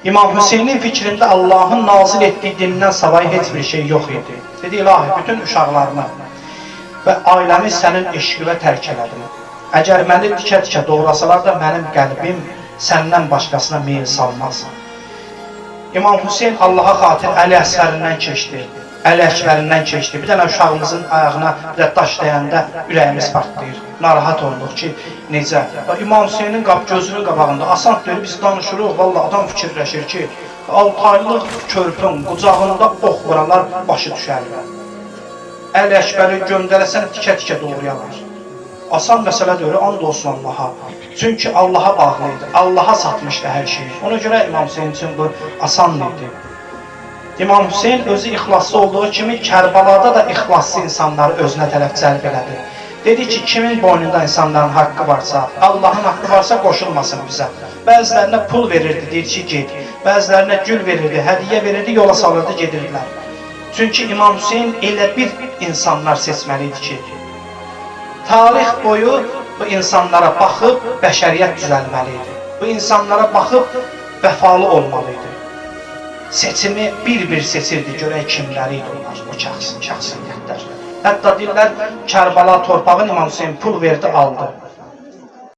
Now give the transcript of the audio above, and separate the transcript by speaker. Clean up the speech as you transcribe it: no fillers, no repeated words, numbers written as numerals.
Speaker 1: İmam Hüseynin fikrində Allahın nazil etdiyi dindən savayı heç bir şey yox idi. Dedi, ilahi, bütün uşaqlarımı və ailəmi sənin eşqivə tərk elədim. Əgər məni dikə-dikə doğrasalar da mənim qəlbim səndən başqasına meyil salmaz. İmam Hüseyin Allaha xatir Əli Əsərindən keçdi, Əli Əkbərindən keçdi. Bir dənə uşağımızın ayağına bir də daş dəyəndə ürəyimiz partlayır. Narahat olduq ki, necə? İmam Hüseynin gözünün qabağında asan deyil, biz danışırıq, valla adam fikirləşir ki, 6 aylıq körpün qucağında ox vuralar, başı düşərlər. Əli Əkbəri göndərəsən tikə-tikə doğrayalar. Asan məsələ deyil, and olsun Allaha. Çünki Allaha bağlıydı, Allaha satmışdı hər şeyi. Ona görə İmam Hüseyin üçün bu asan idi. İmam Hüseyin özü ixlaslı olduğu kimi Kərbalada da ixlaslı insanları özünə tərəf cəlb elədi. Dedi ki, kimin boynunda insanların haqqı varsa, Allahın haqqı varsa qoşulmasın bizə. Bəzilərinə pul verirdi, deyir ki, ged. Bəzilərinə gül verirdi, hədiyyə verirdi, yola salırdı, gedirdilər. Çünki İmam Hüseyin elə bir insanlar seçməliydi ki, tarix boyu bu insanlara baxıb bəşəriyyət düzəlməliydi. Bu insanlara baxıb vəfalı olmalıydı. Seçimi bir-bir seçirdi, görək kimləri idi onlar, o şəxsiyyətlər. Hətta deyirlər, Kərbala torpağın İmam Hüseyin pul verdi, aldı.